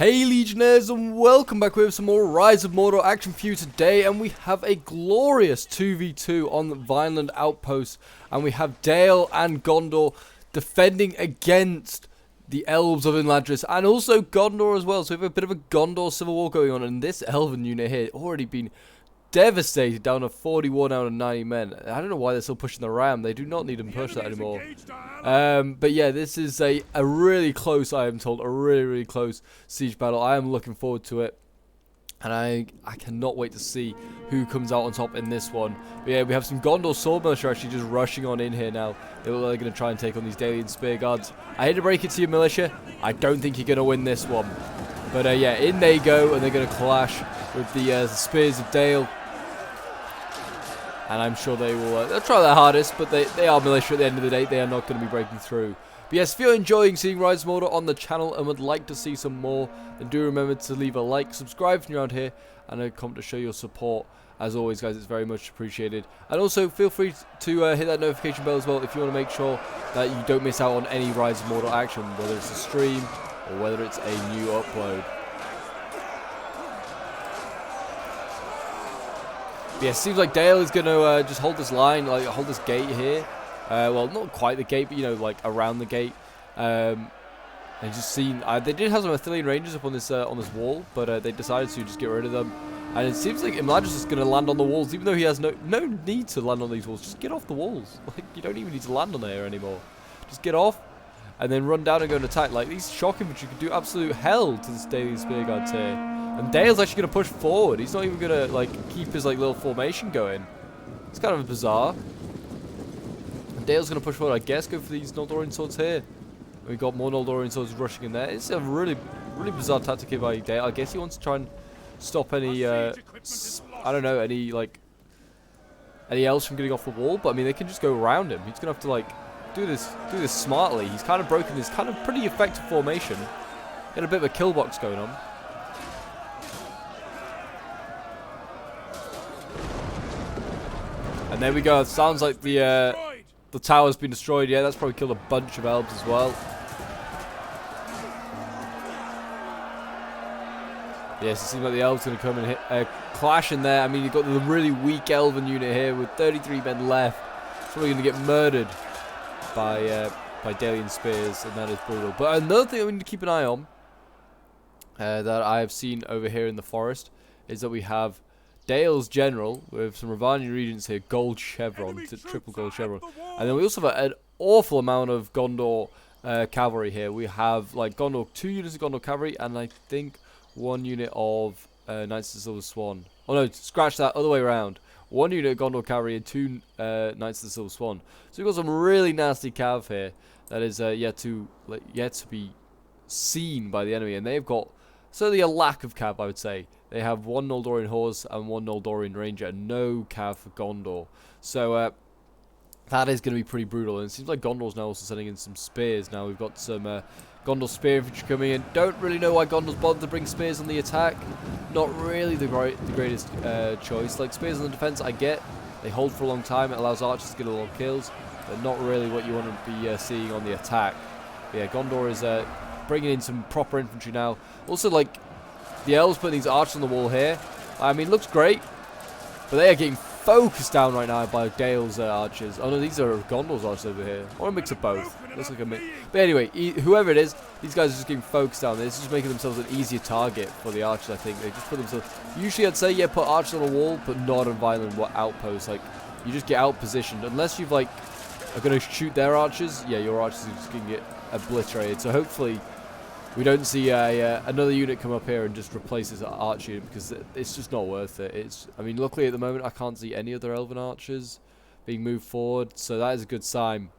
Hey Legionnaires, and welcome back with some more Rise of Mordor action for you today, and we have a glorious 2v2 on the Vineland Outpost, and we have Dale and Gondor defending against the Elves of Attrition, and also Gondor as well. So we have a bit of a Gondor civil war going on, and this Elven unit here already been devastated, down to 41 out of 90 men. I don't know why they're still pushing the ram. They do not need to push that anymore. But yeah, this is a really close, I am told, a really close siege battle. I am looking forward to it, and I cannot wait to see who comes out on top in this one. But yeah, we have some Gondor sword militia actually just rushing on in here now. They look like they're going to try and take on these Dalian spear guards. I hate to break it to you, militia, I don't think you're going to win this one. But yeah, in they go, and they're going to clash with the spears of Dale. And I'm sure they will they'll try their hardest, but they are militia at the end of the day. They are not going to be breaking through. But yes, if you're enjoying seeing Rise of Mordor on the channel and would like to see some more, then do remember to leave a like, subscribe if you're around here, and a comment to show your support. As always, guys, it's very much appreciated. And also, feel free to hit that notification bell as well if you want to make sure that you don't miss out on any Rise of Mordor action, whether it's a stream or whether it's a new upload. Yeah, it seems like Dale is going to just hold this line, like hold this gate here. Well, not quite the gate, but you know, like around the gate. And just seen, they did have some Athelian Rangers up on this wall, but they decided to just get rid of them. And it seems like Imladris is going to land on the walls, even though he has no need to land on these walls. Just get off the walls. Like, you don't even need to land on there anymore. Just get off, and then run down and go and attack. Like, these shock infantry could do absolute hell to this Dalian spear guards here. And Dale's actually going to push forward. He's not even going to like keep his like little formation going. It's kind of bizarre. And Dale's going to push forward, I guess, go for these Noldorian swords here. We've got more Noldorian swords rushing in there. It's a really bizarre tactic here by Dale. I guess he wants to try and stop any, I don't know, any elves from getting off the wall. But I mean, they can just go around him. He's going to have to like do this smartly. He's kind of broken this kind of pretty effective formation. Got a bit of a kill box going on. And there we go. It sounds like the tower's been destroyed. Yeah, that's probably killed a bunch of elves as well. Yes, it seems like the elves going to come and hit a clash in there. I mean, you've got the really weak elven unit here with 33 men left. It's probably going to get murdered by Dalian spears, and that is brutal. But another thing we need to keep an eye on that I have seen over here in the forest is that we have Dale's general with some Ravani regents here, gold chevron, it's a triple gold chevron, and then we also have an awful amount of Gondor cavalry here. We have like 2 units of Gondor cavalry, and I think 1 unit of Knights of the Silver Swan. Oh no, scratch that, other way around. 1 unit of Gondor cavalry and 2 Knights of the Silver Swan. So we've got some really nasty cav here that is yet to be seen by the enemy, and they've got certainly a lack of cav, I would say. They have 1 Noldorian horse and 1 Noldorian ranger, and no cav for Gondor. So that is going to be pretty brutal. And it seems like Gondor's now also sending in some spears. Now we've got some Gondor spear infantry coming in. Don't really know why Gondor's bothered to bring spears on the attack. Not really the greatest choice. Like, spears on the defense, I get. They hold for a long time. It allows archers to get a lot of kills. But not really what you want to be seeing on the attack. But yeah, Gondor is bringing in some proper infantry now. Also, like, the elves putting these archers on the wall here. I mean, looks great, but they are getting focused down right now by Dale's archers. Oh no, these are Gondor's archers over here. Or a mix of both. Looks like a mix. But anyway, whoever it is, these guys are just getting focused down. They're just making themselves an easier target for the archers, I think. They just put themselves... Usually I'd say, yeah, put archers on a wall, but not on Vineland outposts. Like, you just get out-positioned. Unless you've, like, are going to shoot their archers, yeah, your archers are just going to get obliterated. So hopefully we don't see another unit come up here and just replace this archer unit, because it's just not worth it. I mean, luckily at the moment I can't see any other elven archers being moved forward, so that is a good sign.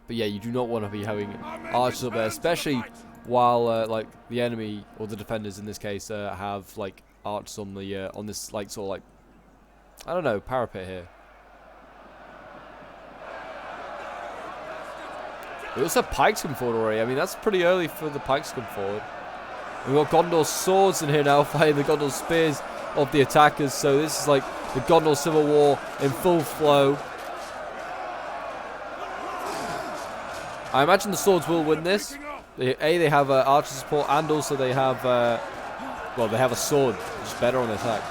But yeah, you do not want to be having archers up there, especially while like the enemy, or the defenders in this case, have like archers on the on this like sort of like, I don't know, parapet here. We also have pikes come forward already. I mean, that's pretty early for the pikes to come forward. We've got Gondor swords in here now, fighting the Gondor spears of the attackers. So this is like the Gondor Civil War in full flow. I imagine the swords will win this. They have archer support, and also they have, well, they have a sword, which is better on the attack.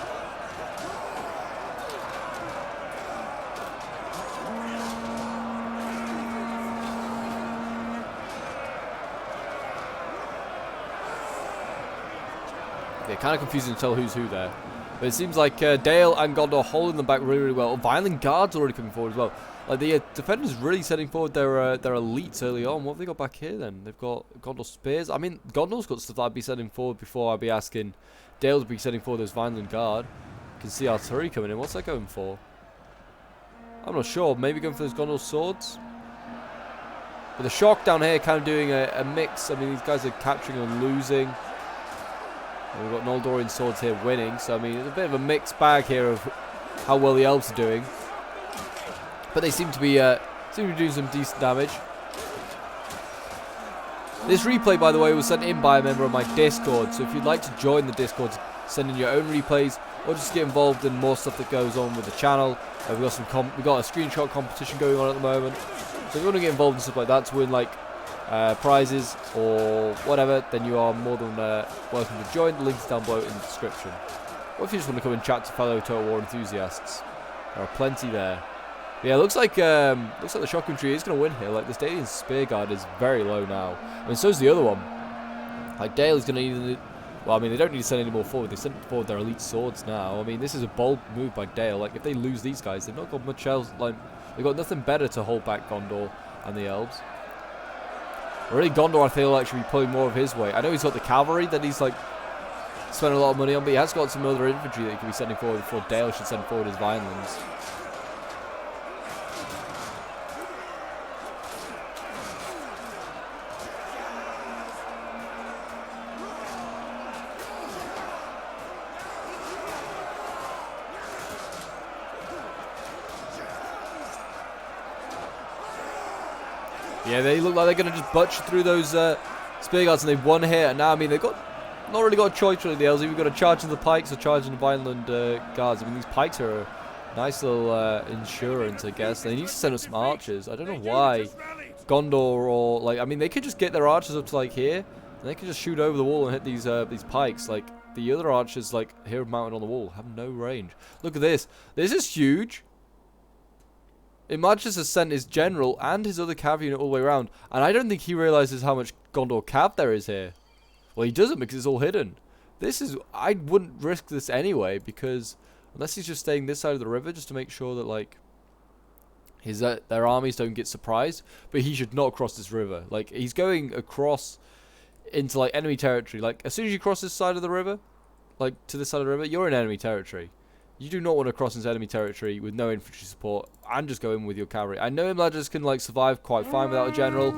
Yeah, kind of confusing to tell who's who there. But it seems like Dale and Gondor holding them back really, really well. Violent Guard's already coming forward as well. Like the defenders really setting forward their elites early on. What have they got back here then? They've got Gondor spears. I mean, Gondor's got stuff that I'd be sending forward before I'd be asking Dale to be setting forward those Violent Guard. You can see artillery coming in. What's that going for? I'm not sure. Maybe going for those Gondor swords? But the shock down here kind of doing a mix. I mean, these guys are capturing and losing. And we've got Noldorian swords here winning, so I mean it's a bit of a mixed bag here of how well the elves are doing. But they seem to be doing some decent damage. This replay, by the way, was sent in by a member of my Discord, so if you'd like to join the Discord, send in your own replays or just get involved in more stuff that goes on with the channel. We've got a screenshot competition going on at the moment, so if you want to get involved in stuff like that to win like prizes or whatever, then you are more than welcome to join. The link is down below in the description. Or if you just want to come and chat to fellow Total War enthusiasts, there are plenty there. But yeah, looks like the shock infantry is going to win here. Like, this Dalian spear guard is very low now. I mean, so's the other one. Like, Dale is going to need. Well, I mean, they don't need to send any more forward. They sent forward their elite swords now. I mean, this is a bold move by Dale. Like, if they lose these guys, they've not got much else. Like, they've got nothing better to hold back Gondor and the elves. Really, Gondor, I feel like, should be pulling more of his weight. I know he's got the cavalry that he's, like, spent a lot of money on, but he has got some other infantry that he could be sending forward before Dale should send forward his Vinelands. Yeah, they look like they're going to just butcher through those spear guards, and they've won here. And now, I mean, they've not really got a choice really, the elves. We've got to charge in the pikes or charge in the Vineland guards. I mean, these pikes are a nice little insurance, I guess. They need to send up some archers. I don't know why Gondor or, like, I mean, they could just get their archers up to, like, here, and they could just shoot over the wall and hit these pikes. Like, the other archers, like, here mounted on the wall, have no range. Look at this. This is huge. Imagine has sent his general and his other cav unit all the way around, and I don't think he realizes how much Gondor cav there is here. Well, he doesn't because it's all hidden. This is, I wouldn't risk this anyway, because unless he's just staying this side of the river just to make sure that, like, their armies don't get surprised, but he should not cross this river. Like, he's going across into, like, enemy territory. Like, as soon as you cross this side of the river, like, to this side of the river, you're in enemy territory. You do not want to cross into enemy territory with no infantry support and just go in with your cavalry. I know Imladris can, like, survive quite fine without a general.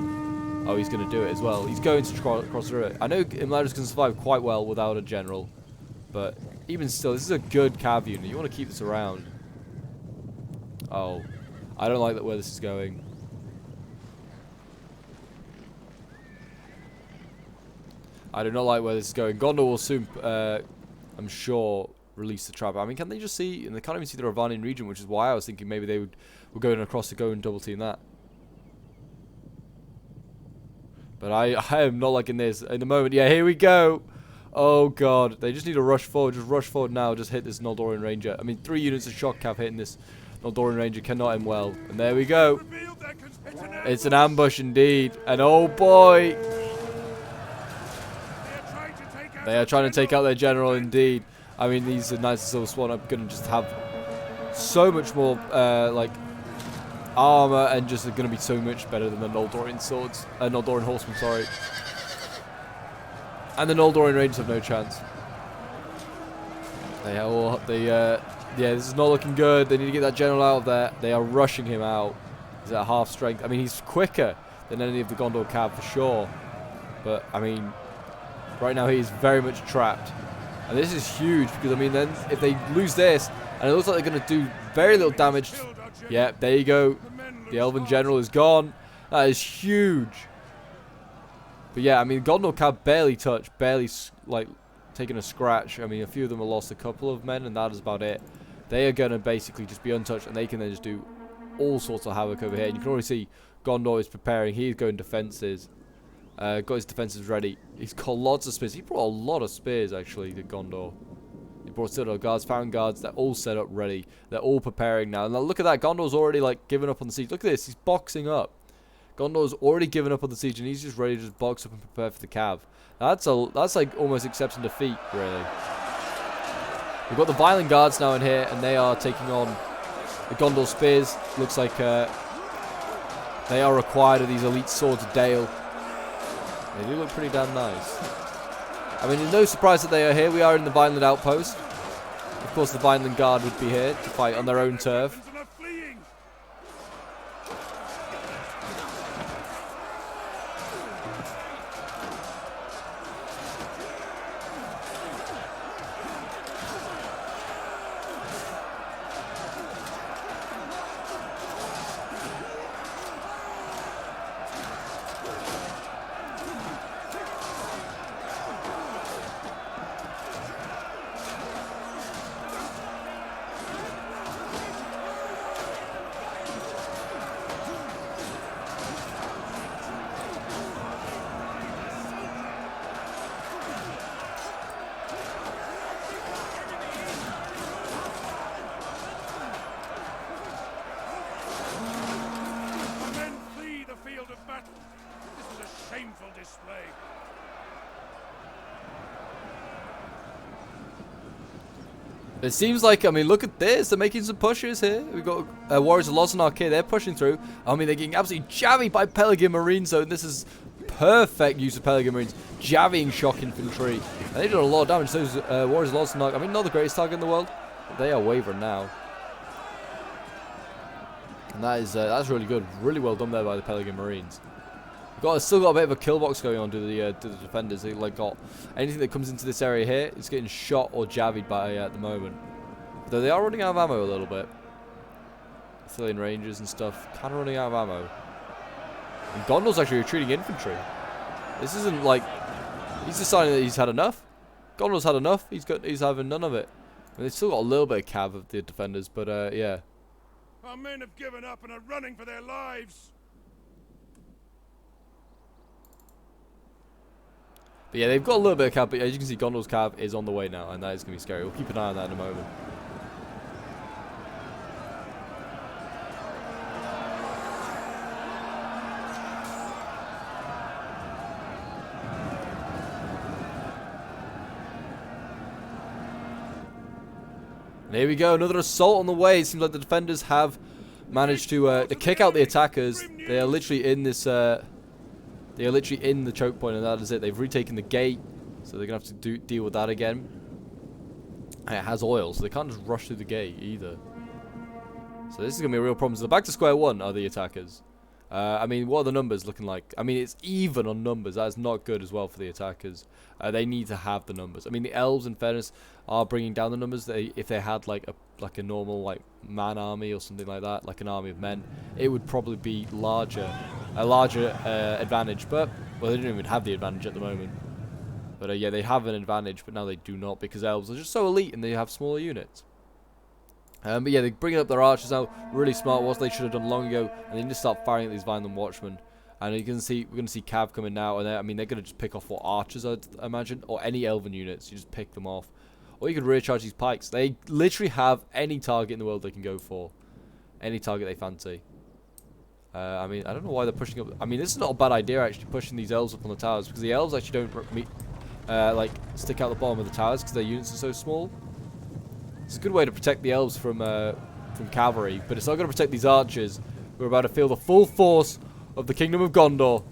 Oh, he's going to do it as well. He's going to cross the river. I know Imladris can survive quite well without a general, but even still, this is a good cav unit. You want to keep this around. Oh, I don't like where this is going. I do not like where this is going. Gondor will soon, I'm sure, release the trap. I mean, can they just see, and they can't even see the Ravanian region, which is why I was thinking maybe they were going across to go and double team that. But I am not liking this in the moment. Yeah, here we go. Oh god, they just need to rush forward. Just rush forward now. Just hit this Noldorian Ranger. I mean, 3 units of shock cav hitting this Noldorian Ranger cannot end well. And there we go. It's an ambush indeed. And oh boy, they are trying to take out their general indeed. I mean, these Knights of Silver Swan are going to just have so much more, like, armor, and just are going to be so much better than the Noldorian swords, Noldorian horsemen, sorry. And the Noldorian Rangers have no chance. Yeah, this is not looking good. They need to get that general out of there. They are rushing him out. He's at half strength. I mean, he's quicker than any of the Gondor cav for sure. But, I mean, right now he is very much trapped. And this is huge because, I mean, then if they lose this, and it looks like they're going to do very little damage. Yeah, there you go. The Elven General is gone. That is huge. But yeah, I mean, Gondor cav barely touched, barely, like, taking a scratch. I mean, a few of them have lost a couple of men, and that is about it. They are going to basically just be untouched, and they can then just do all sorts of havoc over here. And you can already see Gondor is preparing. He's going defenses. Got his defenses ready. He's got lots of spears. He brought a lot of spears, actually, to Gondor. He brought Citadel Guards, Found Guards. They're all set up ready. They're all preparing now. And look at that. Gondor's already, like, given up on the siege. Look at this. He's boxing up. Gondor's already given up on the siege, and he's just ready to just box up and prepare for the cav. That's like almost accepting defeat, really. We've got the Violent Guards now in here, and they are taking on the Gondor Spears. Looks like they are required of these elite swords of Dale. They do look pretty damn nice. I mean, it's no surprise that they are here. We are in the Violent Outpost. Of course, the Violent Guard would be here to fight on their own turf. It seems like, I mean, look at this. They're making some pushes here. We've got Warriors of Lozanark here. They're pushing through. I mean, they're getting absolutely javied by Pelargir Marines, though. And this is perfect use of Pelargir Marines. Javying shock infantry. And they did a lot of damage. Those Warriors of Lozanark, I mean, not the greatest target in the world. But they are wavering now. And that is that's really good. Really well done there by the Pelargir Marines. Still got a bit of a kill box going on to the defenders. They like got anything that comes into this area here is getting shot or javied by at the moment. Though they are running out of ammo a little bit. Thillian Rangers and stuff, kind of running out of ammo. And Gondor's actually retreating infantry. This isn't like he's deciding that he's had enough. Gondor's had enough. He's having none of it. I mean, they've still got a little bit of cav of the defenders, but yeah. Our men have given up and are running for their lives. But yeah, they've got a little bit of cav, but as you can see, Gondor's cav is on the way now, and that is going to be scary. We'll keep an eye on that in a moment. And here we go, another assault on the way. It seems like the defenders have managed to kick out the attackers. They are literally in this... They are literally in the choke point, and that is it. They've retaken the gate, so they're going to have to deal with that again. And it has oil, so they can't just rush through the gate either. So this is going to be a real problem. So back to square one are the attackers. I mean, what are the numbers looking like? I mean, it's even on numbers. That is not good as well for the attackers. They need to have the numbers. I mean, the elves, in fairness, are bringing down the numbers. If they had like a normal like man army or something like that, like an army of men, it would probably be a larger advantage. But well, they don't even have the advantage at the moment. But yeah, they have an advantage, but now they do not because elves are just so elite and they have smaller units. But yeah, they're bringing up their archers now. Really smart. What they should have done long ago, and they need to start firing at these Violent Watchmen. And you can see we're going to see cav coming now, and I mean they're going to just pick off what archers, I'd imagine, or any elven units. You just pick them off, or you could rear charge these pikes. They literally have any target in the world they can go for, any target they fancy. I mean, I don't know why they're pushing up. I mean, this is not a bad idea actually, pushing these elves up on the towers, because the elves actually don't like stick out the bottom of the towers because their units are so small. It's a good way to protect the elves from cavalry, but it's not going to protect these archers who are about to feel the full force of the Kingdom of Gondor.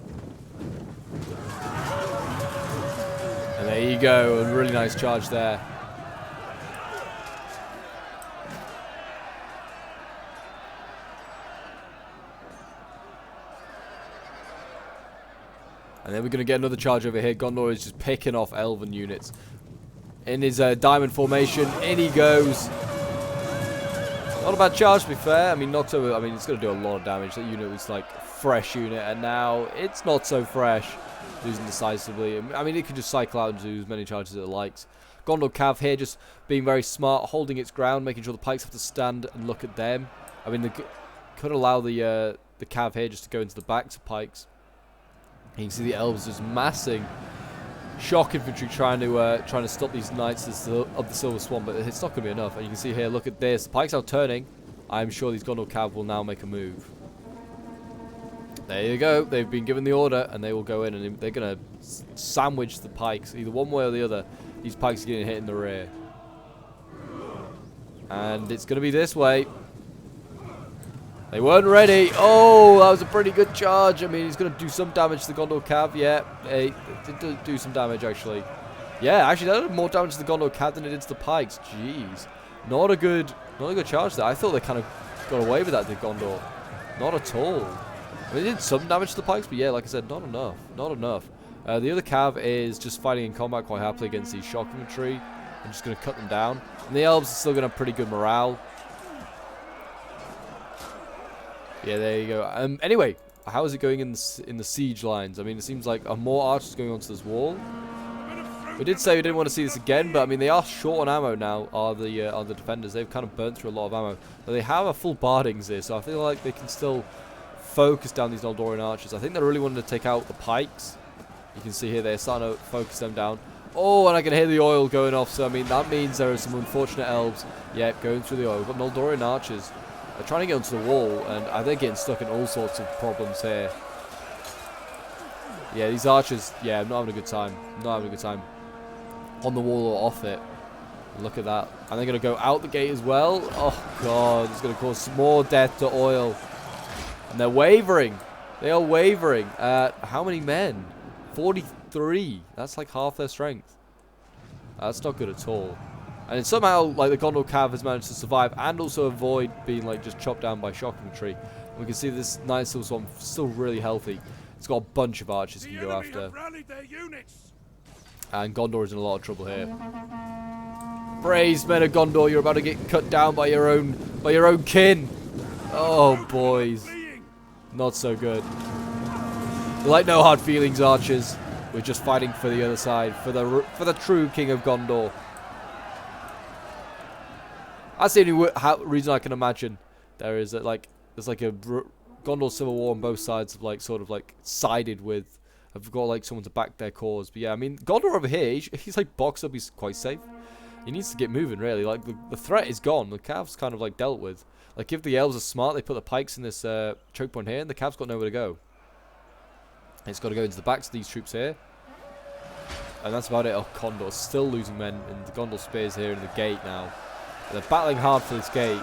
And there you go, a really nice charge there. And then we're going to get another charge over here. Gondor is just picking off elven units. In his diamond formation, in he goes. Not a bad charge, to be fair. I mean, not so. I mean, it's going to do a lot of damage. That unit was like a fresh unit, and now it's not so fresh. Losing decisively. I mean, it could just cycle out and do as many charges as it likes. Gondor Cav here, just being very smart, holding its ground, making sure the pikes have to stand and look at them. I mean, they could allow the Cav here just to go into the backs of pikes. You can see the elves just massing shock infantry trying to stop these knights of the Silver Swan, but it's not going to be enough. And you can see here, look at this. The pikes are turning. I'm sure these Gondor cav will now make a move. There you go. They've been given the order, and they will go in, and they're going to sandwich the pikes, either one way or the other. These pikes are getting hit in the rear. And it's going to be this way. They weren't ready. Oh, that was a pretty good charge. I mean, he's going to do some damage to the Gondor cav. Yeah, it did do some damage, actually. Yeah, actually, that did more damage to the Gondor cav than it did to the pikes. Jeez. Not a good charge there. I thought they kind of got away with that, did Gondor. Not at all. I mean, they did some damage to the pikes, but yeah, like I said, not enough. Not enough. The other cav is just fighting in combat quite happily against these shock infantry. I'm just going to cut them down. And the elves are still going to have pretty good morale. Yeah, there you go. Anyway, how is it going in the siege lines? I mean, it seems like more archers going onto this wall. We did say we didn't want to see this again, but I mean, they are short on ammo now. Are the defenders? They've kind of burnt through a lot of ammo, but they have a full bardings here, so I feel like they can still focus down these Noldorian archers. I think they really wanted to take out the pikes. You can see here they're starting to focus them down. Oh, and I can hear the oil going off. So I mean, that means there are some unfortunate elves. Yeah, going through the oil. We've got Noldorian archers. They're trying to get onto the wall, and they're getting stuck in all sorts of problems here. Yeah, these archers, yeah, I'm not having a good time. Not having a good time. On the wall or off it. Look at that. And they're going to go out the gate as well. Oh, God. It's going to cause some more death to oil. And they're wavering. They are wavering. How many men? 43. That's like half their strength. That's not good at all. And somehow, like, the Gondor cav has managed to survive and also avoid being, like, just chopped down by shock infantry. And we can see this Knight Silver Swan still really healthy. It's got a bunch of archers to go after. And Gondor is in a lot of trouble here. Praise men of Gondor, you're about to get cut down by your own kin. Oh, boys. Not so good. Like, no hard feelings, archers. We're just fighting for the other side, for the true king of Gondor. That's the only reason I can imagine there is that, like, there's like a Gondor civil war on both sides of, like, sort of like sided with. I've got like someone to back their cause. But yeah, I mean, Gondor over here, he's like boxed up, he's quite safe. He needs to get moving, really. Like, the threat is gone. The cav's kind of like dealt with. Like, if the elves are smart, they put the pikes in this choke point here, and the cav's got nowhere to go. It's got to go into the backs of these troops here. And that's about it. Oh, Gondor's still losing men, and the Gondor spears here in the gate now. And they're battling hard for this gate.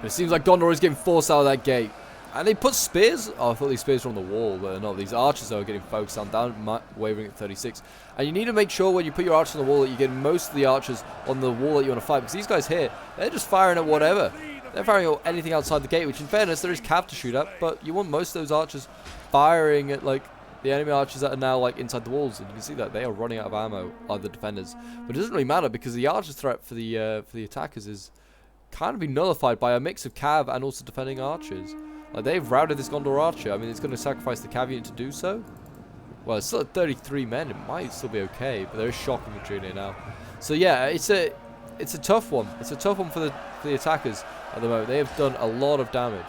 But it seems like Gondor is getting forced out of that gate. And they put spears. Oh, I thought these spears were on the wall, but no, these archers are getting focused on down, wavering at 36. And you need to make sure when you put your archers on the wall that you get most of the archers on the wall that you want to fight. Because these guys here, they're just firing at whatever. They're firing at anything outside the gate, which in fairness, there is cav to shoot at. But you want most of those archers firing at, like, the enemy archers that are now, like, inside the walls. And you can see that they are running out of ammo, are the defenders. But it doesn't really matter because the archers threat for the attackers is kind of been nullified by a mix of cav and also defending archers. Like, they've routed this Gondor archer. I mean, it's going to sacrifice the cav unit to do so. Well, it's still at 33 men. It might still be okay, but there is shock infantry in here now. So yeah, it's a tough one. It's a tough one for the attackers at the moment. They have done a lot of damage.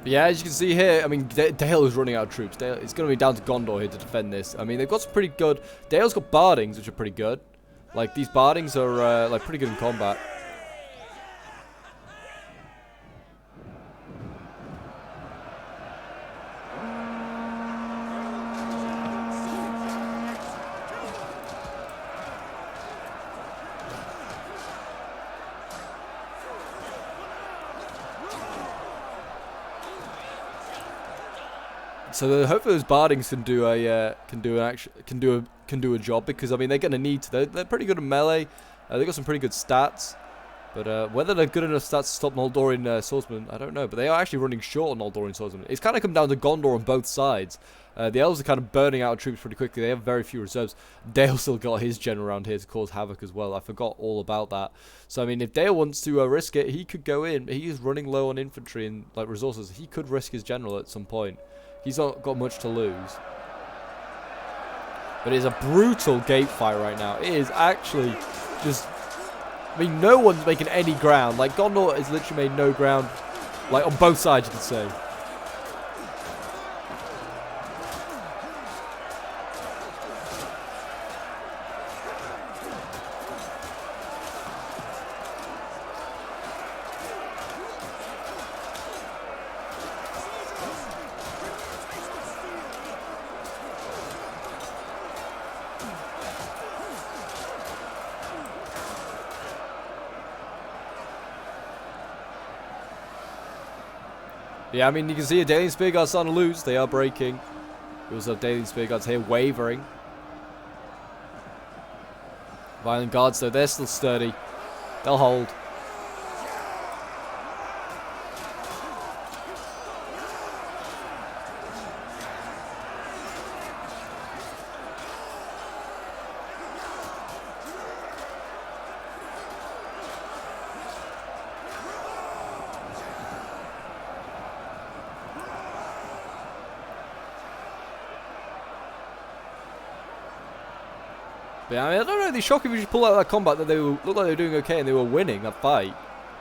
But yeah, as you can see here, I mean, Dale is running out of troops. Dale, it's going to be down to Gondor here to defend this. I mean, they've got some pretty good... Dale's got bardings, which are pretty good. Like, these bardings are, like, pretty good in combat. So hopefully those bardings can do a job, because I mean they're going to need to. They're pretty good at melee. They've got some pretty good stats, but whether they're good enough stats to stop Noldorian swordsmen, I don't know. But they are actually running short on Noldorian swordsmen. It's kind of come down to Gondor on both sides. The elves are kind of burning out troops pretty quickly. They have very few reserves. Dale still got his general around here to cause havoc as well. I forgot all about that. So I mean, if Dale wants to risk it, he could go in. He is running low on infantry and like resources. He could risk his general at some point. He's not got much to lose. But it's a brutal gate fight right now. It is actually just... I mean, no one's making any ground. Like, Gondor has literally made no ground. Like, on both sides, you could say. Yeah, I mean, you can see a Dalian Spear Guard starting to lose. They are breaking. We also have Dalian Spear Guards here wavering. Violent Guards, though, they're still sturdy. They'll hold. But yeah, I mean, I don't know, they're shocking if you just pull out that combat that they looked like they were doing okay and they were winning that fight.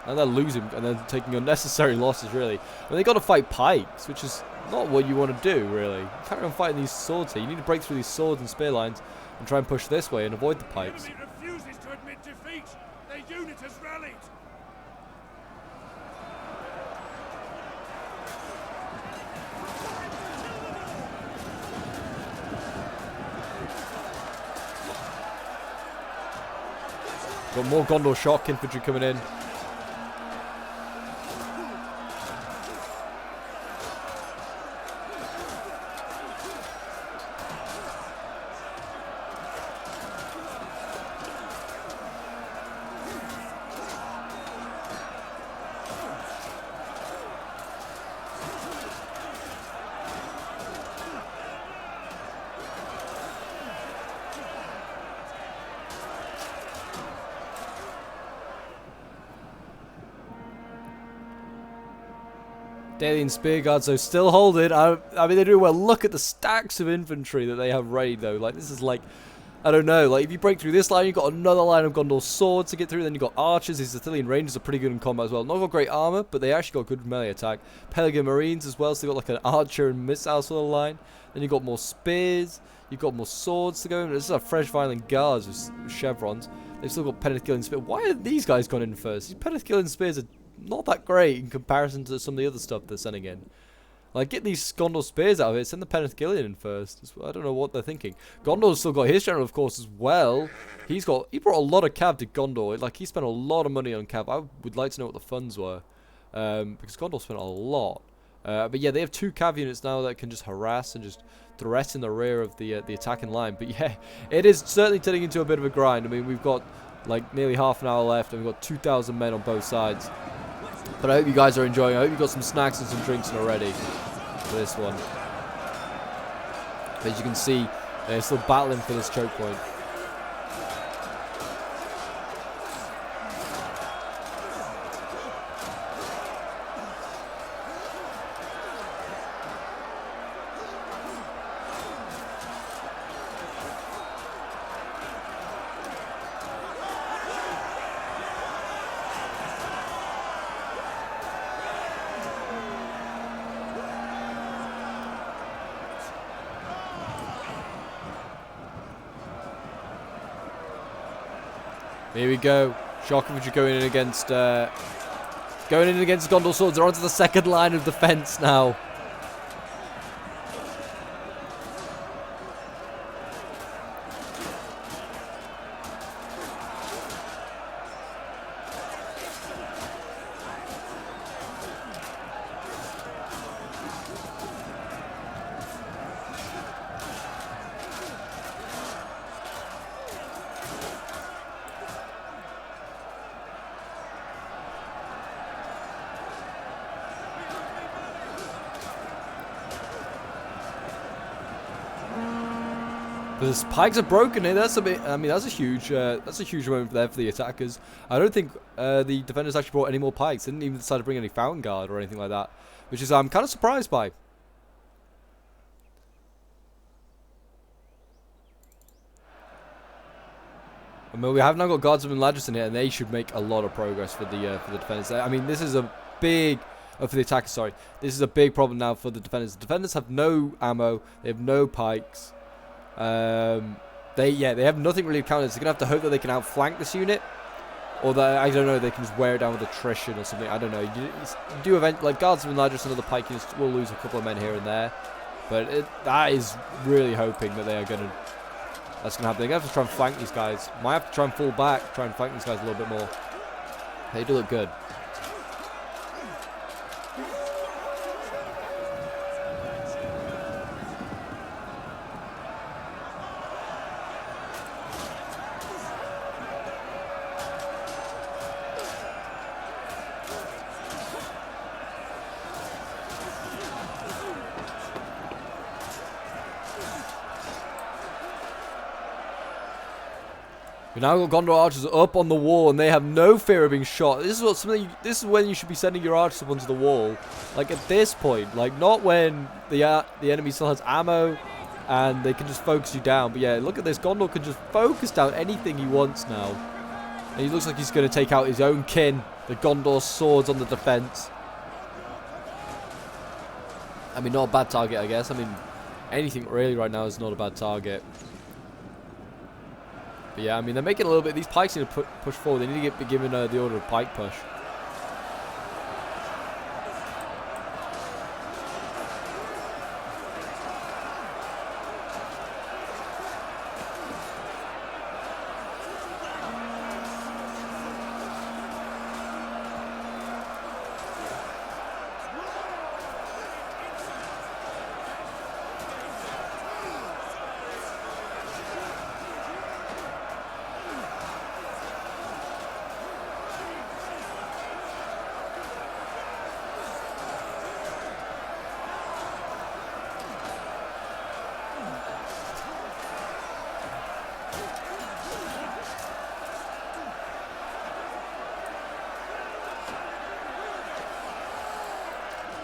And they're losing and then taking unnecessary losses, really. I mean, they got to fight pikes, which is not what you want to do, really. You carry on fighting these swords here. You need to break through these swords and spear lines and try and push this way and avoid the pikes. The enemy refuses to admit defeat. Their unit has rallied. Got more Gondor shock infantry coming in. Dalian Spear Guards, though, still holding. I mean, they're doing well. Look at the stacks of infantry that they have ready, though. Like, this is like, I don't know. Like, if you break through this line, you've got another line of Gondor swords to get through. Then you've got archers. These Sicilian rangers are pretty good in combat as well. Not got great armor, but they actually got good melee attack. Pelican Marines as well, so they've got like an archer and missile sort of line. Then you've got more spears. You've got more swords to go in. This is a fresh violent guards with chevrons. They've still got Penethgillian spears. Why are these guys gone in first? These Penethgillian spears are not that great in comparison to some of the other stuff they're sending in. Like, get these Gondor spears out of it. Send the Penethgillian in first. I don't know what they're thinking. Gondor's still got his general, of course, as well. He brought a lot of cav to Gondor. Like, he spent a lot of money on cav. I would like to know what the funds were, because Gondor spent a lot. But yeah, they have 2 cav units now that can just harass and just threaten the rear of the attacking line. But yeah, it is certainly turning into a bit of a grind. I mean, we've got like nearly half an hour left, and we've got 2,000 men on both sides. But I hope you guys are enjoying. I hope you've got some snacks and some drinks already for this one. As you can see, they're still battling for this choke point. Here we go. Shock infantry going in against Gondor swords. They're onto the second line of defense now. The pikes are broken here. That's a bit. I mean, that's a huge moment there for the attackers. I don't think the defenders actually brought any more pikes. They didn't even decide to bring any fountain guard or anything like that, which is I'm kind of surprised by. I mean, we have now got guardsmen and Ladris in here, and they should make a lot of progress for the defenders. I mean, this is a big. For the attackers, sorry. This is a big problem now for the defenders. The defenders have no ammo. They have no pikes. They have nothing really to counter this. They're gonna have to hope that they can outflank this unit, or that I don't know, they can just wear it down with attrition or something. I don't know. You do event like guardsmen, Ladris, and other pike units will lose a couple of men here and there, but that is really hoping that that's gonna happen. They're gonna have to try and flank these guys. Might have to try and fall back, try and flank these guys a little bit more. They do look good. We now got Gondor archers up on the wall, and they have no fear of being shot. This is when you should be sending your archers up onto the wall, like at this point, like not when the enemy still has ammo and they can just focus you down. But yeah, look at this. Gondor can just focus down anything he wants now, and he looks like he's going to take out his own kin, the Gondor swords on the defense. I mean, not a bad target, I guess. I mean, anything really right now is not a bad target. But yeah, I mean, they're making a little bit. These pikes need to push forward. They need to be given the order of pike push.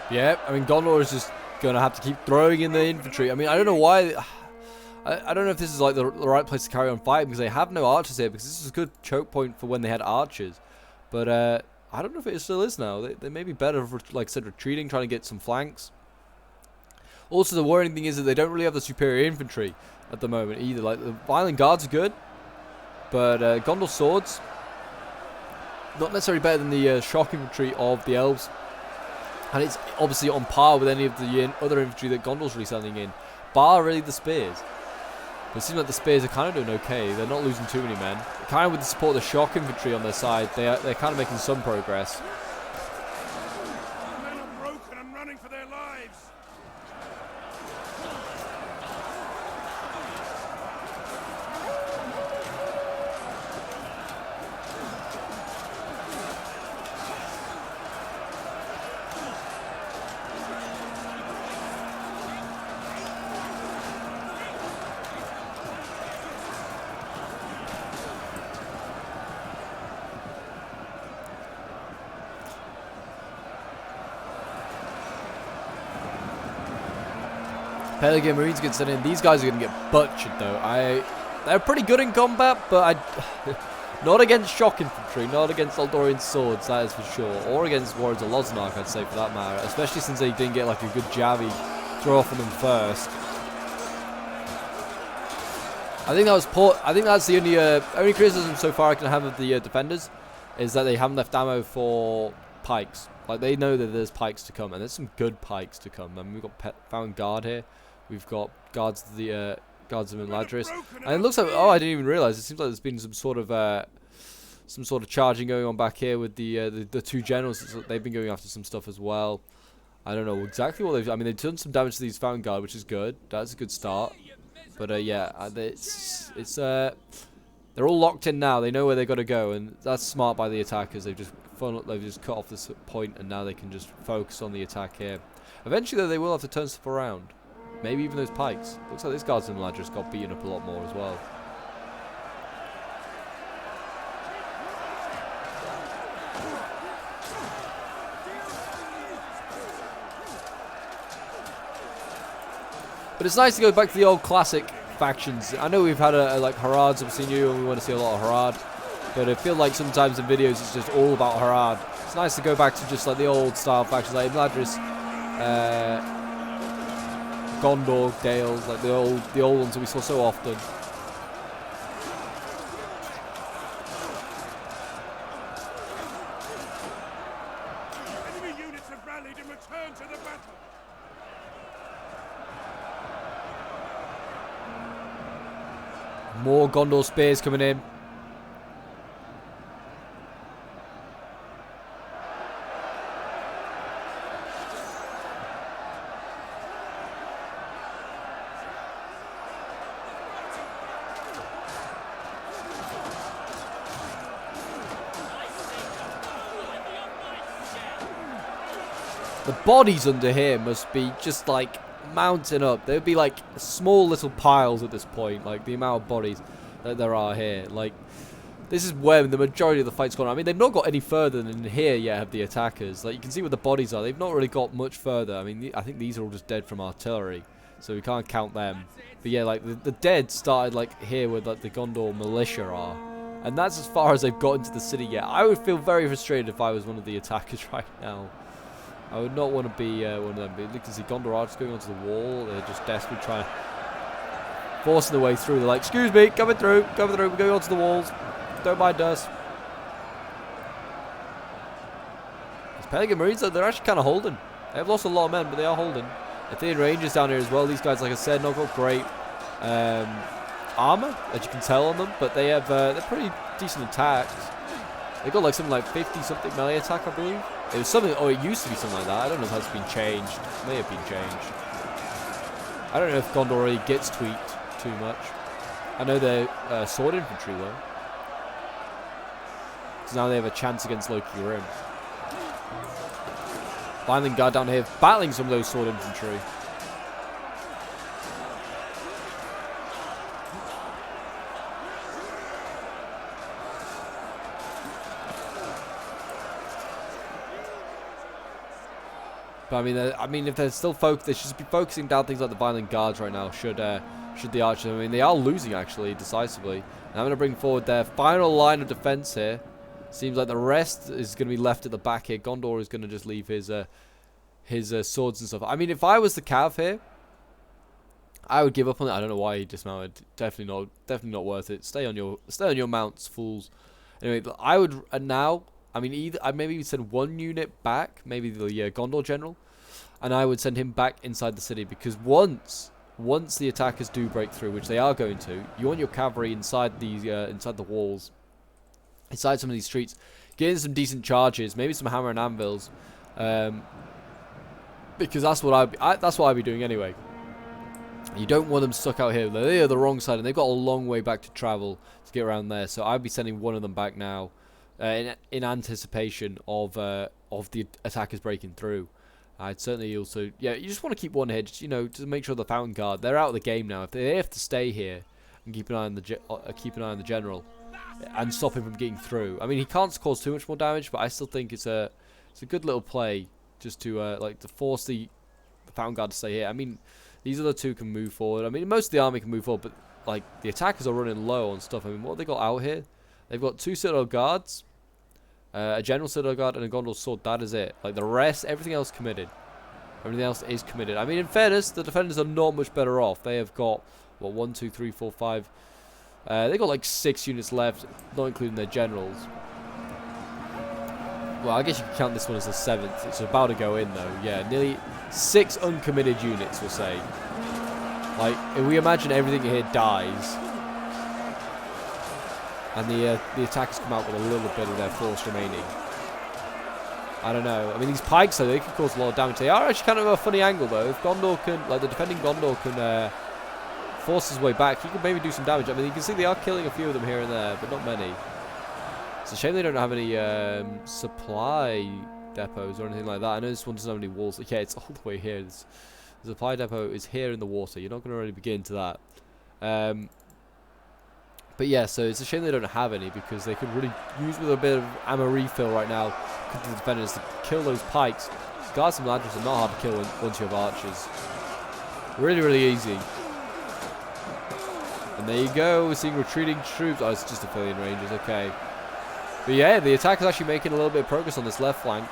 Yeah, I mean, Gondor is just going to have to keep throwing in the infantry. I mean, I don't know why. I don't know if this is like the right place to carry on fighting, because they have no archers here, because this is a good choke point for when they had archers. But I don't know if it still is now. They may be better for, like I said, retreating, trying to get some flanks. Also, the worrying thing is that they don't really have the superior infantry at the moment either. Like, the Violent Guards are good, but Gondor swords, not necessarily better than the shock infantry of the elves. And it's obviously on par with any of the other infantry that Gondor's really sending in, bar really the spears. But it seems like the spears are kind of doing okay. They're not losing too many men. Kind of with the support of the shock infantry on their side, they're kind of making some progress. Men are broken and running for their lives. Pelican Marines get sent in. These guys are going to get butchered, though. They're pretty good in combat, but not against shock infantry, not against Eldorian swords, that is for sure. Or against Warriors of Loznark, I'd say, for that matter. Especially since they didn't get like a good Javi throw off on them first. I think that was poor. I think that's the only criticism so far I can have of the defenders is that they haven't left ammo for pikes. Like, they know that there's pikes to come, and there's some good pikes to come. I mean, we've got found guard here. We've got guards of the guards of Ladris, and it looks like, oh, I didn't even realize. It seems like there's been some sort of charging going on back here with the two generals. They've been going after some stuff as well. I don't know exactly what they've. I mean, they've done some damage to these found guard, which is good. That's a good start. But yeah, they're all locked in now. They know where they got to go, and that's smart by the attackers. They've just cut off this point, and now they can just focus on the attack here. Eventually, though, they will have to turn stuff around. Maybe even those pikes. Looks like this guardsman lad just got beaten up a lot more as well. But it's nice to go back to the old classic factions. I know we've had like Harads, I've seen you, and we want to see a lot of Harad. But I feel like sometimes in videos it's just all about Harad. It's nice to go back to just like the old style factions, like Mladris, Gondor, Dales, like the old ones that we saw so often. Enemy units have rallied and returned to the battle. More Gondor spears coming in. The bodies under here must be just like mounting up. There'd be like small little piles at this point, like the amount of bodies that there are here. Like, this is where the majority of the fight's gone on. I mean, they've not got any further than here yet, have the attackers. Like, you can see where the bodies are. They've not really got much further. I mean, I think these are all just dead from artillery, so we can't count them. But yeah, like the dead started like here where like the Gondor militia are, and that's as far as they've got into the city yet. I would feel very frustrated if I was one of the attackers right now. I would not want to be one of them. But you can see Gondor are just going onto the wall. They're just desperately trying to forcing their way through. They're like, excuse me, coming through, we're going onto the walls. Don't mind us. These Pelican Marines, they're actually kind of holding. They have lost a lot of men, but they are holding. Athenian Rangers down here as well. These guys, like I said, not got great armor, as you can tell on them, but they have they're pretty decent attacks. They got like something like 50-something melee attack, I believe. It was something, or it used to be something like that. I don't know if that's been changed. It may have been changed. I don't know if Gondor really gets tweaked too much. I know they're sword infantry though. So now they have a chance against Loki Rim. Violent Guard down here battling some of those sword infantry. But I mean, if they're still focused, they should be focusing down things like the Violent Guards right now. Should the archers? I mean, they are losing actually decisively. And I'm going to bring forward their final line of defense here. Seems like the rest is going to be left at the back here. Gondor is going to just leave his swords and stuff. I mean, if I was the Cav here, I would give up on it. I don't know why he dismounted. Definitely not worth it. Stay on your mounts, fools. Anyway, I would now. I mean, I maybe send one unit back, maybe the Gondor general, and I would send him back inside the city, because once the attackers do break through, which they are going to, you want your cavalry inside these inside the walls, inside some of these streets, getting some decent charges, maybe some hammer and anvils, because that's what I'd be doing anyway. You don't want them stuck out here. They are the wrong side, and they've got a long way back to travel to get around there. So I'd be sending one of them back now. In anticipation of the attackers breaking through. I'd certainly also, yeah, you just want to keep one head, just, to make sure the Fountain Guard, they're out of the game now. If they have to stay here and keep an eye on the general and stop him from getting through. I mean, he can't cause too much more damage, but I still think it's a good little play just to to force the Fountain Guard to stay here. I mean, these other two can move forward. I mean, most of the army can move forward, but like the attackers are running low on stuff. I mean, what have they got out here? They've got 2 Citadel Guards, a General Citadel Guard, and a Gondor Sword. That is it. Like the rest, everything else committed. Everything else is committed. I mean, in fairness, the defenders are not much better off. They have got, what, 1, 2, 3, 4, 5, They got like 6 units left, not including their generals. Well, I guess you can count this one as the 7th. It's about to go in though. Yeah, nearly 6 uncommitted units, we'll say. Like, if we imagine everything here dies, and the attackers come out with a little bit of their force remaining. I don't know. I mean, these pikes, though, they can cause a lot of damage. They are actually kind of a funny angle, though. If Gondor can, like, the defending Gondor can force his way back, he can maybe do some damage. I mean, you can see they are killing a few of them here and there, but not many. It's a shame they don't have any supply depots or anything like that. I know this one doesn't have any walls. Yeah, it's all the way here. The supply depot is here in the water. You're not going to really begin to that. But yeah, so it's a shame they don't have any, because they could really use with a bit of ammo refill right now. The defenders to kill those pikes. Guards and ladders are not hard to kill once you have archers. Really, really easy. And there you go. We're seeing retreating troops. Oh, it's just Aphelion Rangers. Okay. But yeah, the attack is actually making a little bit of progress on this left flank.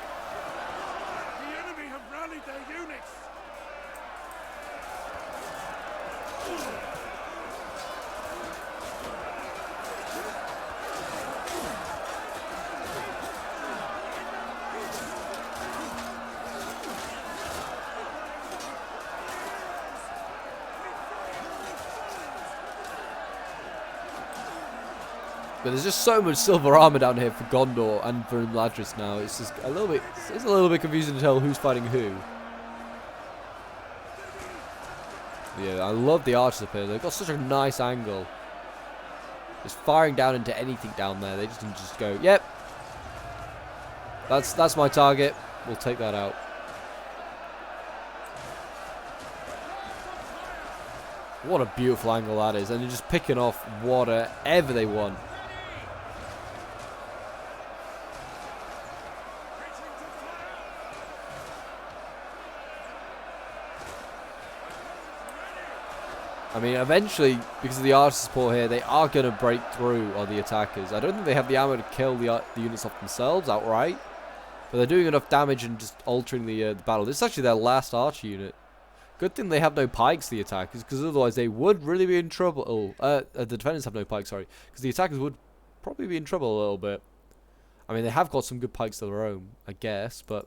The enemy have rallied their units. But there's just so much silver armor down here for Gondor and for Imladris now. It's just a little bit confusing to tell who's fighting who. Yeah, I love the archers up here. They've got such a nice angle. Just firing down into anything down there. They just can just go, yep. That's my target. We'll take that out. What a beautiful angle that is. And they're just picking off whatever they want. I mean, eventually, because of the archer support here, they are going to break through on the attackers. I don't think they have the ammo to kill the units off themselves outright. But they're doing enough damage and just altering the battle. This is actually their last archer unit. Good thing they have no pikes, the attackers, because otherwise they would really be in trouble. The defenders have no pikes, sorry. Because the attackers would probably be in trouble a little bit. I mean, they have got some good pikes of their own, I guess, but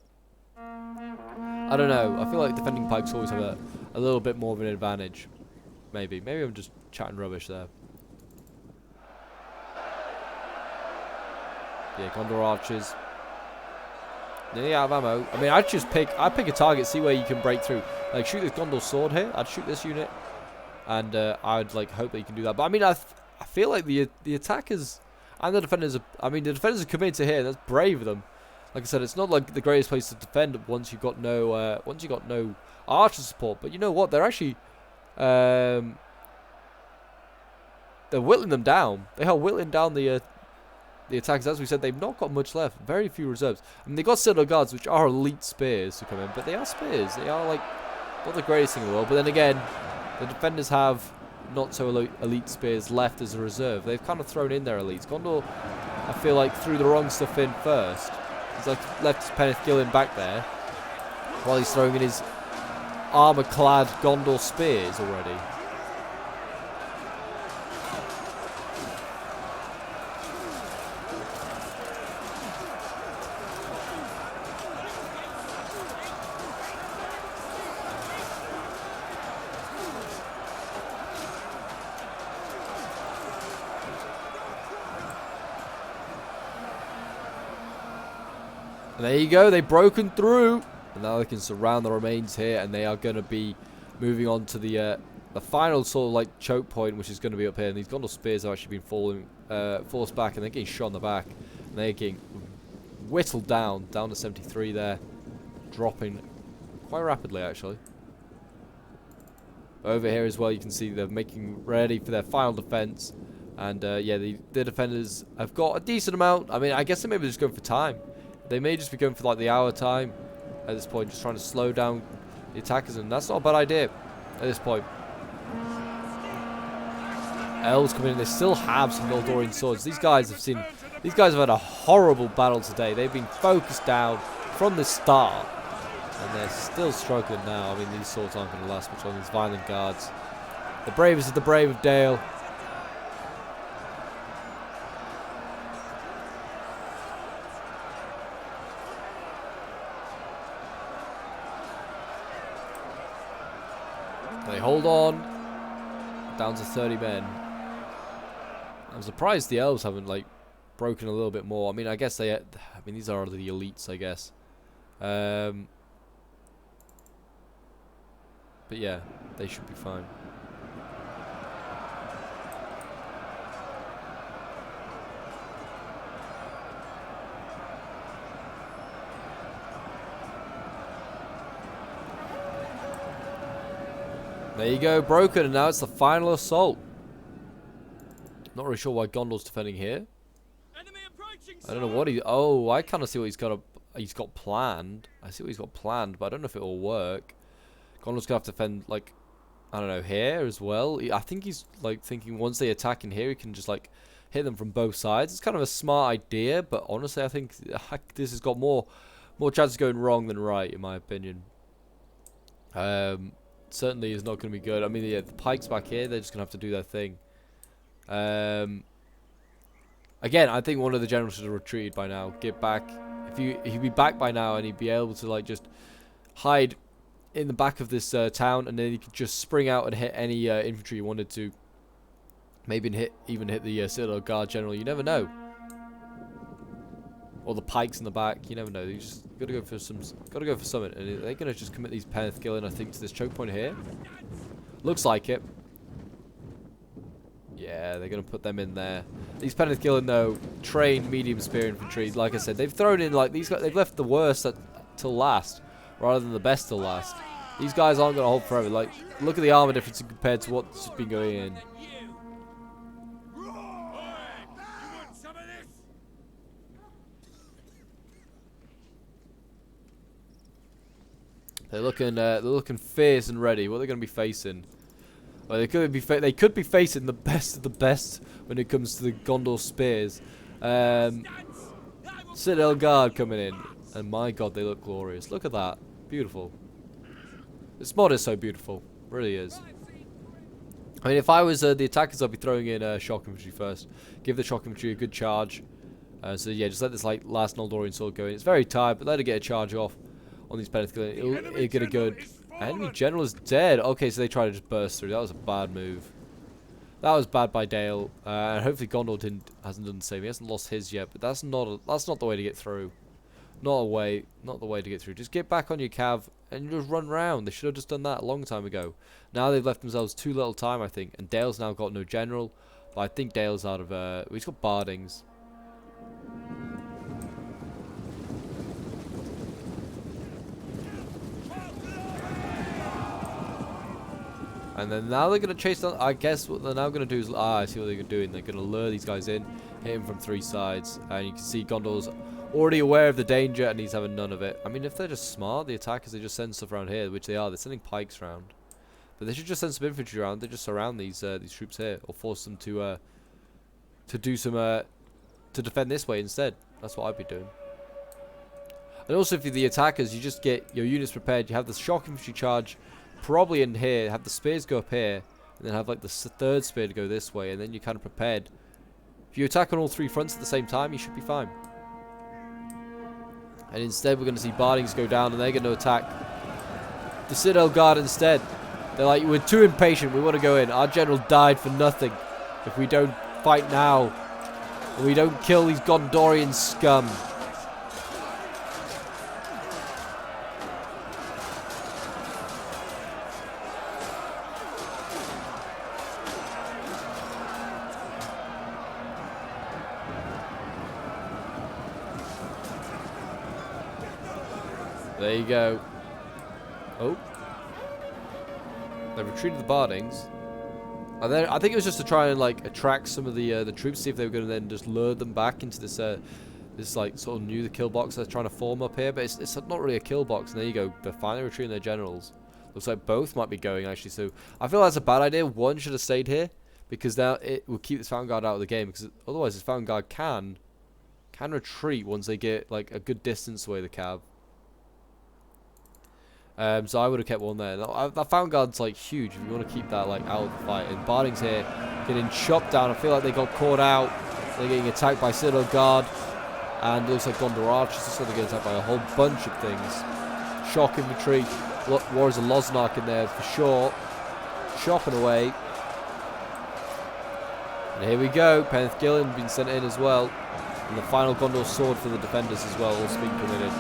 I don't know. I feel like defending pikes always have a little bit more of an advantage. Maybe I'm just chatting rubbish there. Yeah, Gondor archers. Nearly out of ammo. I mean, I'd pick a target, see where you can break through. Like, shoot this Gondor sword here. I'd shoot this unit, and I'd like hope that you can do that. But I mean, I feel like the attackers and the defenders are. I mean, the defenders are committed here. That's brave of them. Like I said, it's not like the greatest place to defend once you've got no archer support. But you know what? They're actually. They're whittling them down. They are whittling down the attacks. As we said, they've not got much left. Very few reserves. I mean, they got Citadel Guards, which are elite spears to come in, but they are spears. They are like not the greatest thing in the world. But then again, the defenders have not so elite spears left as a reserve. They've kind of thrown in their elites. Gondor, I feel like, threw the wrong stuff in first. He's like left his Peneth Gillen back there while he's throwing in his armor-clad Gondor spears already. And there you go, they've broken through. And now they can surround the remains here, and they are going to be moving on to the final sort of like choke point, which is going to be up here. And these Gondor spears have actually been forced back, and they're getting shot in the back. And they're getting whittled down to 73 there, dropping quite rapidly actually. Over here as well, you can see they're making ready for their final defense. And yeah, the defenders have got a decent amount. I mean, I guess they may be just going for time. They may just be going for like the hour time at this point, just trying to slow down the attackers, and that's not a bad idea at this point. Elves coming in. They still have some Noldorian swords. These guys have had a horrible battle today. They've been focused down from the start, and they're still struggling now. I mean, these swords aren't going to last much on these violent guards. The bravest of the brave of Dale. They hold on. Down to 30 men. I'm surprised the elves haven't like broken a little bit more. I mean, I guess they. I mean, these are the elites, I guess. But yeah, they should be fine. There you go, broken, and now it's the final assault. Not really sure why Gondor's defending here. I don't know what he. Oh, I kind of see what he's got. He's got planned. I see what he's got planned, but I don't know if it will work. Gondor's gonna have to defend, like, I don't know, here as well. I think he's like thinking once they attack in here, he can just like hit them from both sides. It's kind of a smart idea, but honestly, I think this has got more chances of going wrong than right, in my opinion. Certainly is not going to be good. I mean, yeah, the pikes back here, they're just going to have to do their thing. Again, I think one of the generals should have retreated by now. Get back. He'd be back by now, and he'd be able to like just hide in the back of this town, and then he could just spring out and hit any infantry he wanted to. Maybe even hit the Citadel Guard general. You never know. Or the pikes in the back. You never know. You just gotta go for some. Gotta go for something. And they're gonna just commit these Peneth Gillen, I think, to this choke point here. Looks like it. Yeah, they're gonna put them in there. These Peneth Gillen, though, trained medium spear infantry. Like I said, they've thrown in like these guys. They've left the worst till last, rather than the best till last. These guys aren't gonna hold forever. Like, look at the armor difference compared to what's been going in. They're looking fierce and ready. What are they going to be facing? Well, they could be facing the best of the best when it comes to the Gondor spears. Citadel Guard coming in, and my God, they look glorious. Look at that, beautiful. This mod is so beautiful, really is. I mean, if I was the attackers, I'd be throwing in shock infantry first. Give the shock infantry a good charge. So yeah, just let this like last Noldorian sword go in. It's very tired, but let it get a charge off on these Peneth Gillen. It'll get a good. Enemy general is dead. Okay, so they try to just burst through. That was a bad move. That was bad by Dale. And hopefully Gondor hasn't done the same. He hasn't lost his yet, but that's not the way to get through. Not the way to get through. Just get back on your cav and just run round. They should have just done that a long time ago. Now they've left themselves too little time, I think. And Dale's now got no general. But I think Dale's out of. He's got Bardings. And then now they're going to chase down. I guess what they're now going to do is. I see what they're doing. They're going to lure these guys in, hit them from three sides. And you can see Gondor's already aware of the danger and he's having none of it. I mean, if they're just smart, the attackers, they just send stuff around here, which they are. They're sending pikes around. But they should just send some infantry around. They just surround these troops here, or force them to do some to defend this way instead. That's what I'd be doing. And also, if you're the attackers, you just get your units prepared. You have the shock infantry charge probably in here, have the spears go up here, and then have like the third spear to go this way, and then you're kind of prepared. If you attack on all three fronts at the same time, you should be fine. And instead, we're going to see Bardings go down, and they're going to attack the Citadel Guard instead. They're like, we're too impatient, we want to go in. Our general died for nothing. If we don't fight now, and we don't kill these Gondorian scum. There you go. Oh. They retreated the Bardings. And then I think it was just to try and like attract some of the troops, see if they were going to then just lure them back into this this like sort of new kill box they're trying to form up here. But it's not really a kill box. And there you go. They're finally retreating their generals. Looks like both might be going actually. So I feel that's a bad idea. One should have stayed here because now it will keep this Fountain Guard out of the game. Because otherwise this Fountain Guard can retreat once they get like a good distance away the cav. So I would have kept one there. That Fountain Guard's like huge if you want to keep that like out of the fight. And Bardings here getting chopped down. I feel like they got caught out. They're getting attacked by Citadel Guard. And it looks like Gondor Archers. So they're getting attacked by a whole bunch of things. Shock infantry. Warriors of Losnark in there for sure. chopping away. And here we go. Peneth Gillen being sent in as well. And the final Gondor sword for the defenders as well, also being committed.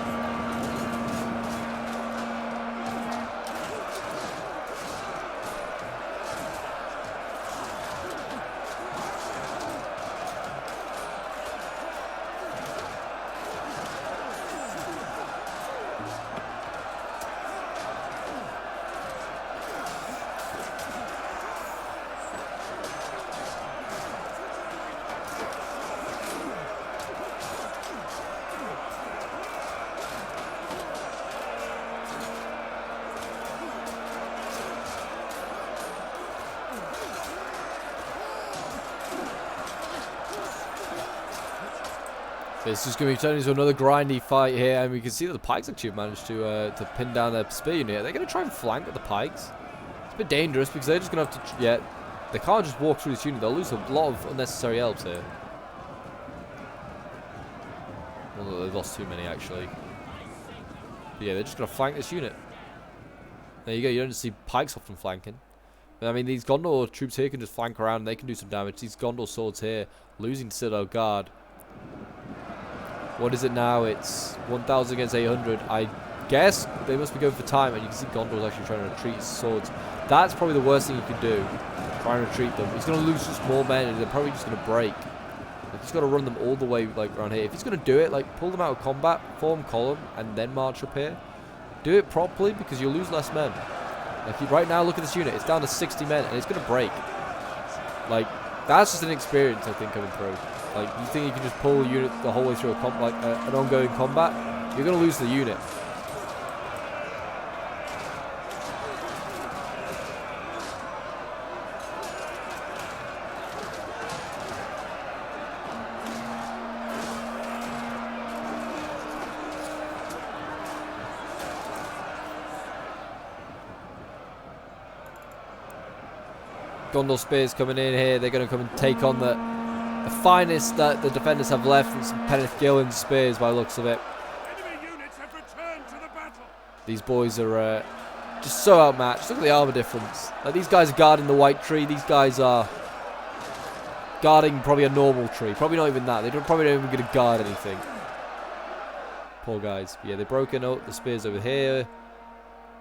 This is going to be turning into another grindy fight here, and we can see that the Pikes actually managed to pin down their spear unit. They're going to try and flank with the Pikes. It's a bit dangerous because they're just going to have to... they can't just walk through this unit. They'll lose a lot of unnecessary elves here. Although they've lost too many, actually. But yeah, they're just going to flank this unit. There you go. You don't see Pikes often flanking. But I mean, these Gondor troops here can just flank around and they can do some damage. These Gondor swords here, losing Citadel Guard. What is it now? It's 1,000 against 800. I guess they must be going for time, and you can see Gondor's actually trying to retreat his swords. That's probably the worst thing you can do. Try and retreat them. He's going to lose just more men, and they're probably just going to break. Like, he's got to run them all the way like around here. If he's going to do it, like pull them out of combat, form column, and then march up here. Do it properly because you'll lose less men. Like right now, look at this unit. It's down to 60 men, and it's going to break. Like that's just an experience, I think, coming through. Like, you think you can just pull a unit the whole way through an ongoing combat? You're going to lose the unit. Gondor spears coming in here. They're going to come and take on the finest that the defenders have left, and some Peneth Gillen spears by the looks of it. Enemy units have returned to the battle. These boys are just so outmatched. Look at the armor difference. Like, these guys are guarding the white tree. These guys are guarding probably a normal tree. Probably not even that. Probably not even going to guard anything. Poor guys. But yeah, they've broken out the spears over here,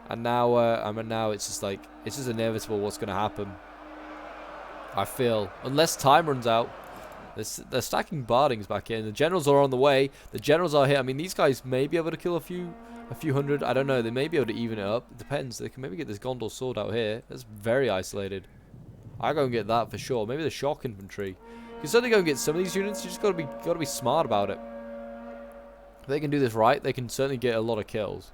and now it's just like it's just inevitable what's going to happen. I feel unless time runs out. They're stacking bardings back in. The generals are on the way. The generals are here. I mean, these guys may be able to kill a few hundred. I don't know. They may be able to even it up. It depends. They can maybe get this Gondor sword out here. That's very isolated. I go and get that for sure. Maybe the shock infantry. You can certainly go and get some of these units. You just gotta be smart about it. If they can do this right, they can certainly get a lot of kills.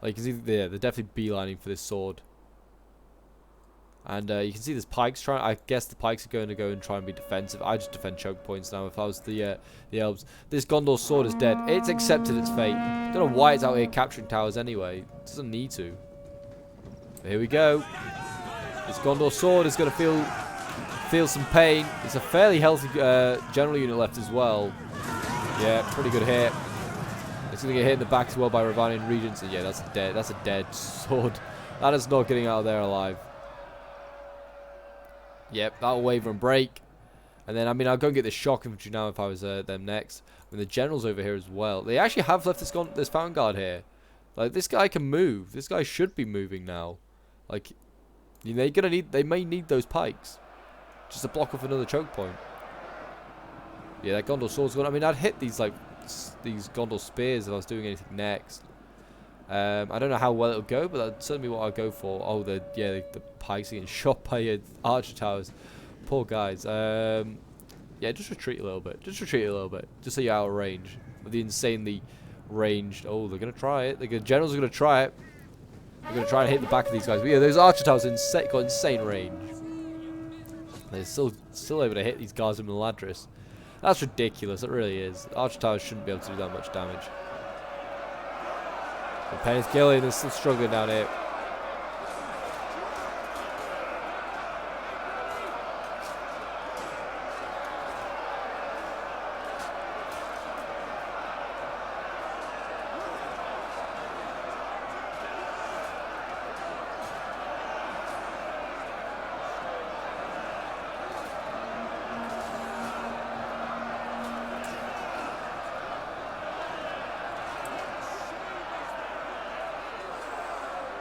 Like you can see, they're definitely beelining for this sword. And you can see this Pikes trying. I guess the Pikes are going to go and try and be defensive. I just defend choke points now. If I was the elves, this Gondor sword is dead. It's accepted its fate. Don't know why it's out here capturing towers anyway. It doesn't need to. But here we go. This Gondor sword is going to feel some pain. It's a fairly healthy general unit left as well. Yeah, pretty good hit. It's going to get hit in the back as well by Ravanian Regents. And yeah, that's a dead sword. That is not getting out of there alive. Yep, that'll waver and break. And then, I mean, I'll go and get the shock infantry now if I was them next. And the generals over here as well. They actually have left this Fountain Guard here. Like, this guy can move. This guy should be moving now. Like, you know, they may need those pikes. Just to block off another choke point. Yeah, that Gondor sword's gone. I mean, I'd hit these Gondor spears if I was doing anything next. I don't know how well it'll go, but that's certainly what I'll go for. Oh, the pikes getting shot by archer towers. Poor guys. Yeah, just retreat a little bit. Just so you're out of range. With the insanely ranged. Oh, they're gonna try it. The generals are gonna try it. They're gonna try and hit the back of these guys. But yeah, those archer towers got insane range. They're still able to hit these guys with Meladris. That's ridiculous. It really is. Archer towers shouldn't be able to do that much damage. And Peneth Gillen is still struggling down here.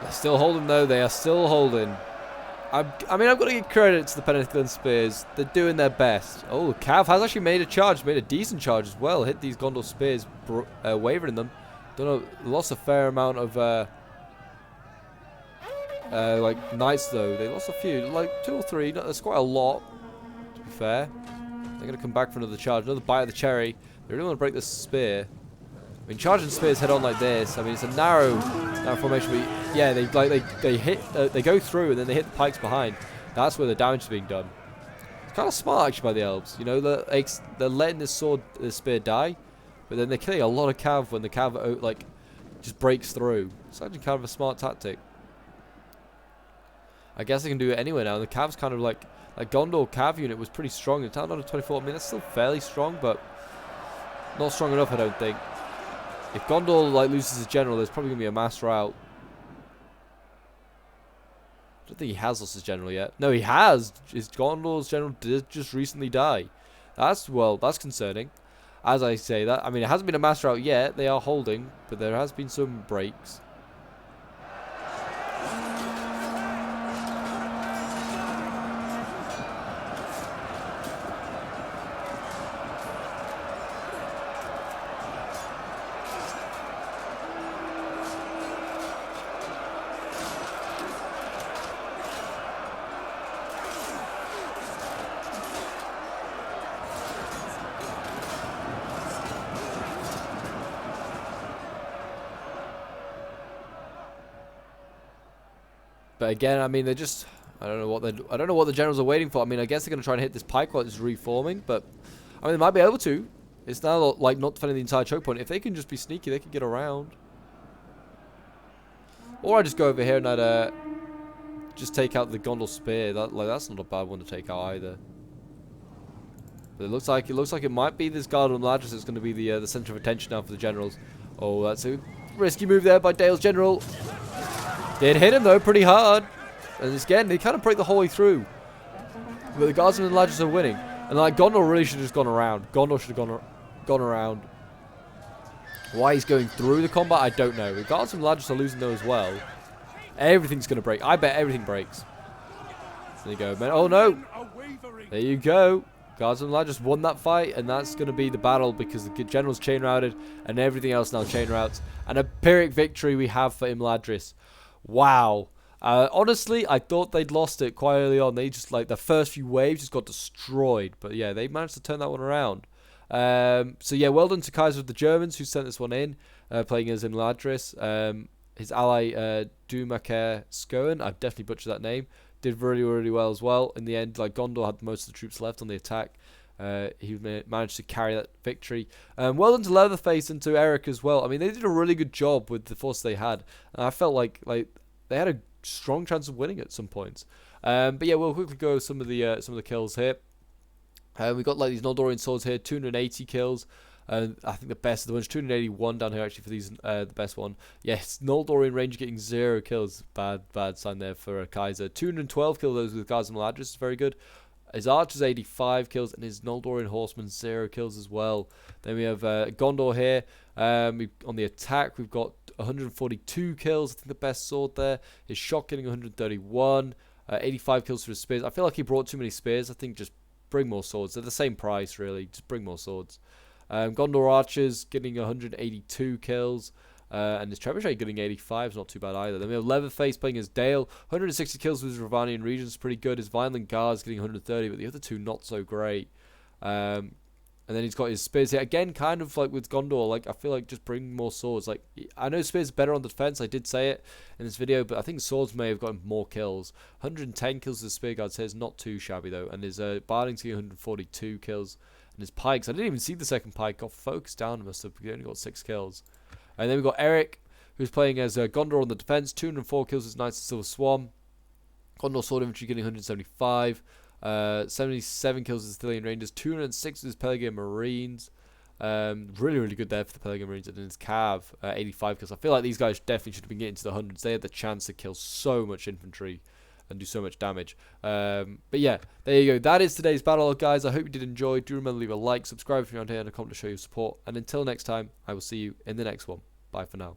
They're still holding though. They are still holding. I mean, I've got to give credit to the Peninsula Spears. They're doing their best. Oh, Cav has actually made a charge. Made a decent charge as well. Hit these Gondor Spears, wavering them. Don't know. Lost a fair amount of like knights though. They lost a few, like 2 or 3. That's quite a lot. To be fair, they're gonna come back for another charge, another bite of the cherry. They really want to break this spear. I mean, charging spears head on like this. I mean, it's a narrow formation. But yeah, they hit, they go through and then they hit the pikes behind. That's where the damage is being done. It's kind of smart actually by the elves. You know, they're letting this spear die, but then they're killing a lot of cav when the cav like just breaks through. It's actually kind of a smart tactic. I guess they can do it anyway now. The cav's kind of like Gondor cav unit was pretty strong. The town on 24. I mean, that's still fairly strong, but not strong enough, I don't think. If Gondor like loses his general, there's probably gonna be a mass rout. I don't think he has lost his general yet. No, he has. His Gondor's general did just recently die. That's concerning. As I say that, I mean, it hasn't been a mass rout yet. They are holding, but there has been some breaks. But again, I mean, they're just, I don't know what the generals are waiting for. I mean, I guess they're going to try and hit this pike while it's reforming, but I mean, they might be able to. It's now like not defending the entire choke point. If they can just be sneaky, they can get around. Or I just go over here and I'd just take out the Gondor spear. That's not a bad one to take out either. But it looks like it might be this Guardian Ladris that's going to be the center of attention now for the generals. Oh, that's a risky move there by Dale's general. Did hit him though pretty hard, and again they kind of break the whole way through. But the Guardsmen and Ladris are winning, and like Gondor really should have just gone around. Gondor should have gone around. Why he's going through the combat, I don't know. The Guardsmen and Ladris are losing though as well. Everything's gonna break. I bet everything breaks. There you go, man. Oh no! There you go. Guardsmen and Ladris won that fight, and that's gonna be the battle because the general's chain routed, and everything else now chain routes. And a Pyrrhic victory we have for Imladris. Wow. Honestly, I thought they'd lost it quite early on. They just, like, the first few waves just got destroyed. But, yeah, they managed to turn that one around. So, yeah, well done to Kaiser of the Germans who sent this one in, playing as Imladris. His ally, Dumaker Skoen, I've definitely butchered that name, did really, really well as well. In the end, like, Gondor had most of the troops left on the attack. He managed to carry that victory. Well done to Leatherface and to Eric as well. I mean, they did a really good job with the force they had. And I felt like they had a strong chance of winning at some points. But yeah, we'll quickly go some of the kills here. We got like these Noldorian swords here, 280 kills. I think the best of the bunch, 281 down here actually for these, the best one. Yes, Noldorian Ranger getting 0 kills. Bad sign there for Kaiser. 212 kills those with Guards and Ladris is very good. His archers 85 kills and his Noldorian horsemen 0 kills as well. Then we have Gondor here. On the attack we've got 142 kills. I think the best sword there. His shot getting 131. 85 kills for his spears. I feel like he brought too many spears. I think just bring more swords. They're the same price really. Just bring more swords. Gondor archers getting 182 kills. And his trebuchet getting 85 is not too bad either. Then we have Leatherface playing as Dale. 160 kills with his Ravanian regions, pretty good. His Vineland Guards getting 130, but the other two not so great. And then he's got his spears here. Again, kind of like with Gondor, like I feel like just bring more swords. Like I know spears are better on the defense. I did say it in this video, but I think swords may have gotten more kills. 110 kills with Spear Guards here is not too shabby though. And his Barding's getting 142 kills. And his pikes, I didn't even see the second pike. Got focused down, must have. He only got 6 kills. And then we've got Eric, who's playing as Gondor on the defense. 204 kills as Knights of Silver Swan. Gondor Sword Infantry getting 175. 77 kills as Thilian Rangers. 206 as Pelargonian Marines. Really, really good there for the Pelargonian Marines. And then his Cav, 85 kills. I feel like these guys definitely should have been getting to the hundreds. They had the chance to kill so much infantry and do so much damage. But yeah, there you go. That is today's battle, guys. I hope you did enjoy. Do remember to leave a like, subscribe if you're on here, and a comment to show your support. And until next time, I will see you in the next one. Bye for now.